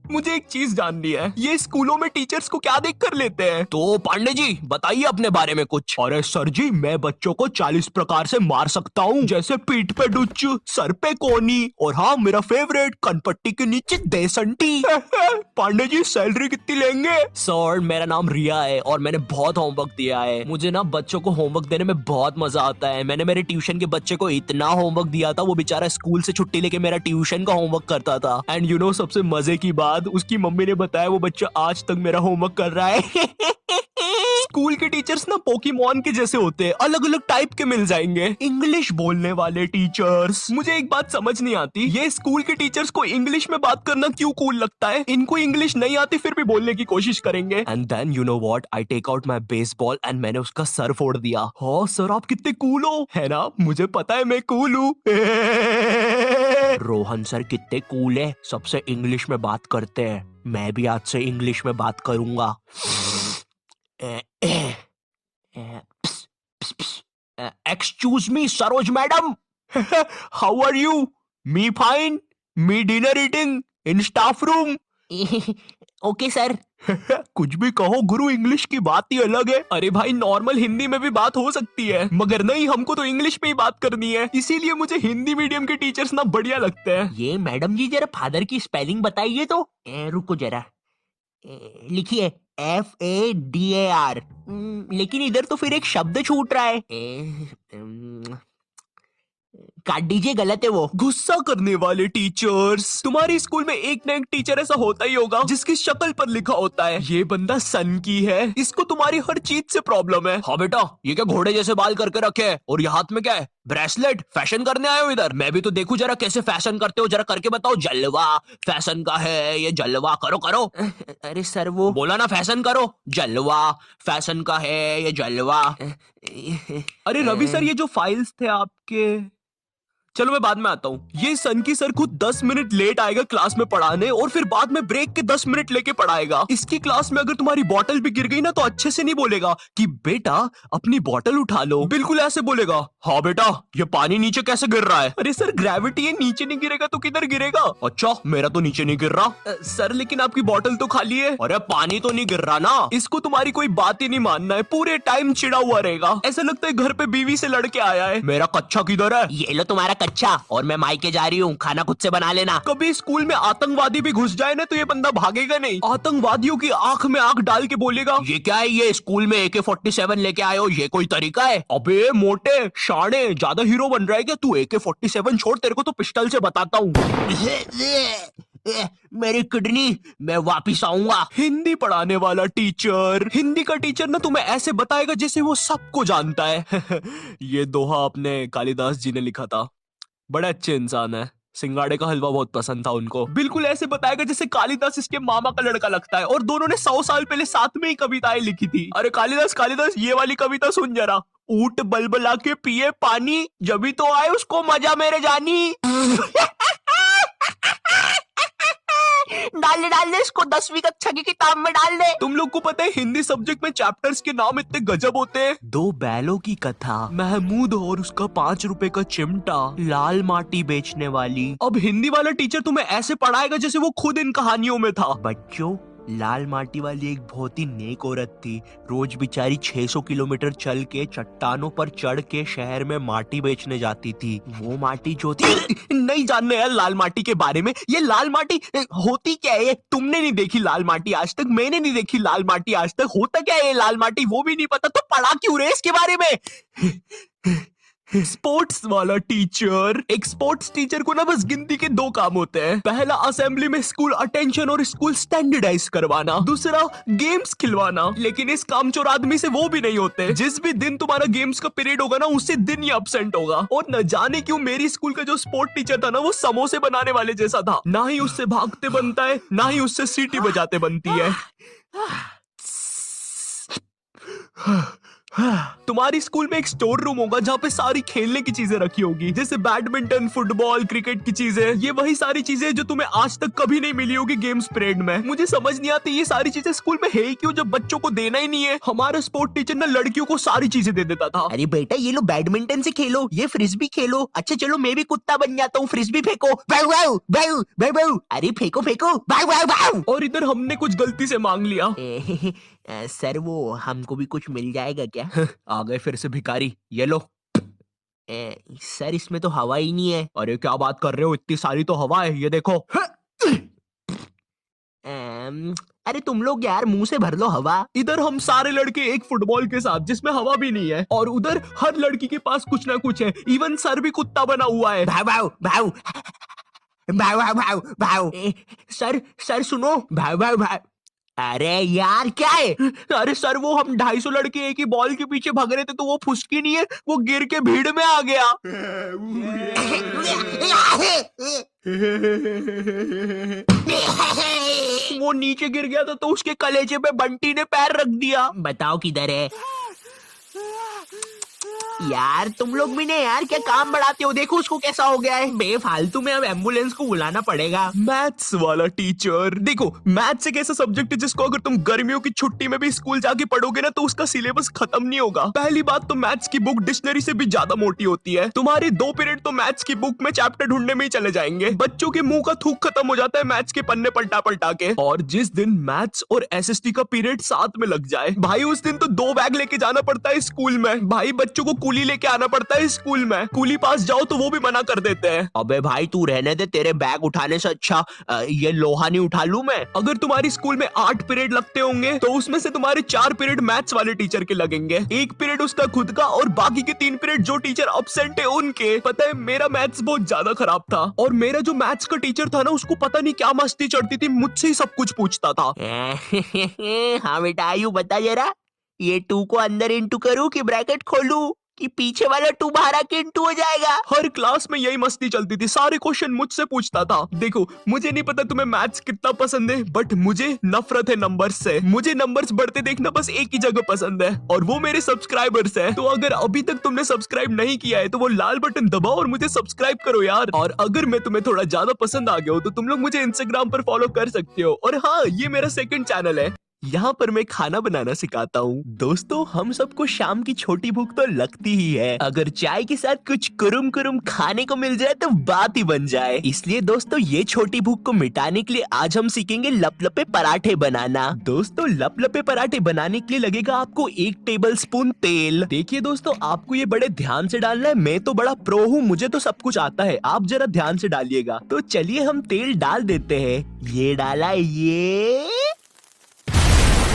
मुझे एक चीज जाननी है, ये स्कूलों में टीचर्स को क्या देख कर लेते हैं? तो पांडे जी बताइए अपने बारे में कुछ। अरे सर जी, मैं बच्चों को 40 प्रकार से मार सकता हूँ, जैसे पीठ पे डुच, सर पे कोनी, और हाँ मेरा फेवरेट, कनपट्टी के नीचे देसंटी। पांडे जी सैलरी कितनी लेंगे? सर मेरा नाम रिया है और मैंने बहुत होमवर्क दिया है। मुझे ना बच्चों को होमवर्क देने में बहुत मजा आता है। मैंने मेरे ट्यूशन के बच्चे को इतना होमवर्क दिया था, वो बेचारा स्कूल से छुट्टी लेके मेरा ट्यूशन का होमवर्क करता था। एंड यू नो सबसे मजे की बात, उसकी मम्मी ने बताया वो बच्चा आज तक मेरा होमवर्क कर रहा है। स्कूल के टीचर्स ना पोकेमॉन के जैसे होते हैं, अलग अलग टाइप के मिल जाएंगे। इंग्लिश बोलने वाले टीचर्स। मुझे एक बात समझ नहीं आती, ये स्कूल के टीचर्स को इंग्लिश में बात करना क्यों कूल लगता है? इनको इंग्लिश नहीं आती फिर भी बोलने की कोशिश करेंगे। And then you know what, I take out my baseball and मैंने उसका सर फोड़ दिया। हाँ सर आप कितने कूल हो, है ना? मुझे पता है मैं कूल हूँ। रोहन सर कितने कूल है, सबसे इंग्लिश में बात करते हैं। मैं भी आज से इंग्लिश में बात करूंगा। Excuse me, Saroj madam. How are you? Me fine. Me dinner eating in staff room. Okay sir. कुछ भी कहो गुरु, इंग्लिश की बात ही अलग है। अरे भाई नॉर्मल हिंदी में भी बात हो सकती है, मगर नहीं, हमको तो इंग्लिश में ही बात करनी है। इसीलिए मुझे हिंदी मीडियम के टीचर्स ना बढ़िया लगते हैं। ये मैडम जी जरा फादर की स्पेलिंग बताइए तो। रुको जरा, लिखिए FADAR। लेकिन इधर तो फिर एक शब्द छूट रहा है। काट दीजिए, गलत है वो। गुस्सा करने वाले टीचर्स। तुम्हारी स्कूल में एक ना एक टीचर ऐसा होता ही होगा जिसकी शक्ल पर लिखा होता है ये बंदा सन की है, इसको तुम्हारी हर चीज से प्रॉब्लम है। हाँ बेटा, ये क्या घोड़े जैसे बाल करके रखे है, और ये हाथ में क्या है? ब्रेसलेट। फैशन करने आए हो इधर? मैं भी तो देखूं जरा कैसे फैशन करते हो, जरा करके बताओ। जलवा फैशन का है ये, जलवा करो करो। अरे सर वो बोला ना फैशन करो। जलवा फैशन का है ये, जलवा। अरे रवि सर, ये जो फाइल्स थे आपके, चलो मैं बाद में आता हूँ। ये सन की सर खुद 10 मिनट लेट आएगा क्लास में पढ़ाने, और फिर बाद में ब्रेक के 10 मिनट लेके पढ़ाएगा। इसकी क्लास में अगर तुम्हारी बॉटल भी गिर गई ना तो अच्छे से नहीं बोलेगा कि बेटा अपनी बॉटल उठा लो, बिल्कुल ऐसे बोलेगा, हाँ बेटा ये पानी नीचे कैसे गिर रहा है? अरे सर ग्रेविटी है, नीचे नहीं गिरेगा तो किधर गिरेगा? अच्छा मेरा तो नीचे नहीं गिर रहा। सर लेकिन आपकी बॉटल तो खाली है। अरे पानी तो नहीं गिर रहा ना। इसको तुम्हारी कोई बात ही नहीं मानना है, पूरे टाइम चिड़ा हुआ रहेगा, ऐसा लगता है घर पे बीवी से लड़के आया है। मेरा कच्चा किधर है? ये लो तुम्हारा अच्छा, और मैं मायके जा रही हूँ, खाना खुद से बना लेना। कभी स्कूल में आतंकवादी भी घुस जाए ना तो ये बंदा भागेगा नहीं, आतंकवादियों की आंख में आंख डाल के बोलेगा, ये क्या है, ये स्कूल में AK-47 लेके आए हो, ये कोई तरीका है? अबे मोटे शाणे, ज्यादा हीरो बन रहा है क्या तू? AK-47 छोड़, तेरे को तो पिस्टल से बताता हूँ। मेरी किडनी, मैं वापिस आऊंगा। हिंदी पढ़ाने वाला टीचर। हिंदी का टीचर ना तुम्हें ऐसे बताएगा जैसे वो सबको जानता है। ये दोहा अपने कालिदास जी ने लिखा था, बड़े अच्छे इंसान है। सिंगाड़े का हलवा बहुत पसंद था उनको। बिल्कुल ऐसे बताएगा जैसे कालिदास इसके मामा का लड़का लगता है, और दोनों ने 100 साल पहले साथ में ही कविताएं लिखी थी। अरे कालिदास कालिदास, ये वाली कविता सुन जरा। ऊंट बलबला के पिए पानी, जब भी तो आए उसको मजा मेरे जानी। डाल दे इसको 10वीं कक्षा की किताब में डाल दे। तुम लोग को पता है हिंदी सब्जेक्ट में चैप्टर्स के नाम इतने गजब होते हैं। 2 बैलों की कथा, महमूद और उसका 5 रुपए का चिमटा, लाल माटी बेचने वाली। अब हिंदी वाला टीचर तुम्हें ऐसे पढ़ाएगा जैसे वो खुद इन कहानियों में था। बच्चों, लाल माटी वाली एक बहुत ही नेक औरत थी। रोज बेचारी 600 किलोमीटर चल के चट्टानों पर चढ़ के शहर में माटी बेचने जाती थी। वो माटी जो थी, नहीं जानने यार लाल माटी के बारे में। ये लाल माटी होती क्या है? तुमने नहीं देखी लाल माटी आज तक, मैंने नहीं देखी लाल माटी आज तक। होता क्या है लाल माटी वो भी नहीं पता, तो पढ़ा क्यों रहे इसके बारे में? स्पोर्ट्स वाला टीचर। एक स्पोर्ट्स टीचर को ना बस गिनती के 2 काम होते हैं। पहला असेंबली में स्कूल अटेंशन और स्कूल स्टैंडर्डाइज करवाना, दूसरा गेम्स खिलवाना। लेकिन इस कामचोर आदमी से वो भी नहीं होते। जिस भी दिन तुम्हारा गेम्स का पीरियड होगा ना, उसी दिन ही अब्सेंट होगा। और न जाने क्यों मेरी स्कूल का जो स्पोर्ट टीचर था ना, वो समोसे बनाने वाले जैसा था। ना ही उससे भागते बनता है, ना ही उससे सीटी बजाते बनती है। तुम्हारी स्कूल में एक स्टोर रूम होगा जहाँ पे सारी खेलने की चीजें रखी होगी, जैसे बैडमिंटन, फुटबॉल, क्रिकेट की चीजें। ये वही सारी चीजें जो तुम्हें आज तक कभी नहीं मिली होगी गेम्स पीरियड में। मुझे समझ नहीं आती ये सारी चीजें स्कूल में है ही क्यों, जब बच्चों को देना ही नहीं है। हमारा स्पोर्ट टीचर ना लड़कियों को सारी चीजें दे देता था। अरे बेटा ये लो बैडमिंटन से खेलो, ये फ्रिस्बी खेलो। अच्छा चलो मैं भी कुत्ता बन जाता हूँ, फ्रिस्बी फेंको, बाऊ बाऊ बाऊ बाऊ बाऊ। अरे फेंको फेंको, बाऊ बाऊ बाऊ। और इधर हमने कुछ गलती से मांग लिया। सर वो हमको भी कुछ मिल जाएगा क्या? आ गए फिर से भिखारी, ये लो। सर इसमें तो हवा ही नहीं है। अरे क्या बात कर रहे हो, इतनी सारी तो हवा है, ये देखो। अरे तुम लोग यार मुंह से भर लो हवा। इधर हम सारे लड़के एक फुटबॉल के साथ जिसमें हवा भी नहीं है, और उधर हर लड़की के पास कुछ ना कुछ है। इवन सर भी कुत्ता बना हुआ है। भाव भाव भाव भाव भाव भाव भाव। सर सर सुनो, भाव भाव भाव। अरे यार क्या है? अरे सर वो हम 250 लड़के एक ही बॉल के पीछे भाग रहे थे, तो वो फुसकी नहीं है, वो गिर के भीड़ में आ गया। वो नीचे गिर गया था तो उसके कलेजे पे बंटी ने पैर रख दिया। बताओ किधर है? यार तुम लोग भी ने यार क्या काम बढ़ाते हो, देखो उसको कैसा हो गया है। बेफालतू में अब एम्बुलेंस को बुलाना पड़ेगा। मैथ्स वाला टीचर, देखो मैथ्स एक ऐसा सब्जेक्ट है जिसको अगर तुम गर्मियों की छुट्टी में भी स्कूल जाके पढ़ोगे ना तो उसका सिलेबस खत्म नहीं होगा। पहली बात तो मैथ्स की बुक डिक्शनरी से भी ज्यादा मोटी होती है। तुम्हारे 2 पीरियड तो मैथ्स की बुक में चैप्टर ढूंढने में ही चले जाएंगे। बच्चों के मुंह का थूक खत्म हो जाता है मैथ्स के पन्ने पलटा पलटा के। और जिस दिन मैथ्स और एसएसटी का पीरियड साथ में लग जाए भाई, उस दिन तो 2 बैग लेके जाना पड़ता है स्कूल में। भाई बच्चों को कूली लेके आना पड़ता है स्कूल में। कूली पास जाओ तो वो भी मना कर देते हैं। अबे भाई तू रहने दे, तेरे बैग उठाने से अच्छा ये लोहा नहीं उठा लूं मैं। अगर तुम्हारी स्कूल में 8 पीरियड लगते होंगे तो उसमें से तुम्हारे 4 पीरियड मैथ्स वाले टीचर के लगेंगे, 1 पीरियड उसका खुद का, और बाकी के 3 पीरियड जो टीचर एब्सेंट है उनके। पता है मेरा मैथ्स बहुत ज्यादा खराब था, और मेरा जो मैथ्स का टीचर था ना उसको पता नहीं क्या मस्ती चढ़ती थी, मुझसे ही सब कुछ पूछता था। हाँ बेटा आयु बता जरा, ये 2 को अंदर इंटू करूं कि ब्रैकेट खोलूं कि पीछे वाला 2 बाहर आके इंटू हो जाएगा? हर क्लास में यही मस्ती चलती थी, सारे क्वेश्चन मुझसे पूछता था। देखो मुझे नहीं पता तुम्हें मैथ्स कितना पसंद है, बट मुझे नफरत है नंबर्स से। मुझे नंबर्स बढ़ते देखना बस एक ही जगह पसंद है, और वो मेरे सब्सक्राइबर्स हैं। तो अगर अभी तक तुमने सब्सक्राइब नहीं किया है तो वो लाल बटन दबाओ और मुझे सब्सक्राइब करो यार। और अगर मैं तुम्हें थोड़ा ज्यादा पसंद आ गया हो तो तुम लोग मुझे इंस्टाग्राम पर फॉलो कर सकते हो। और हाँ, ये मेरा 2nd चैनल है, यहाँ पर मैं खाना बनाना सिखाता हूँ। दोस्तों हम सबको शाम की छोटी भूख तो लगती ही है, अगर चाय के साथ कुछ कुरुम कुरुम खाने को मिल जाए तो बात ही बन जाए। इसलिए दोस्तों ये छोटी भूख को मिटाने के लिए आज हम सीखेंगे लपलपे पराठे बनाना। दोस्तों लपलपे पराठे बनाने के लिए लगेगा आपको 1 टेबल स्पून तेल। देखिए दोस्तों आपको ये बड़े ध्यान से डालना है, मैं तो बड़ा प्रो हूँ, मुझे तो सब कुछ आता है, आप जरा ध्यान से डालिएगा। तो चलिए हम तेल डाल देते हैं। ये डाला, ये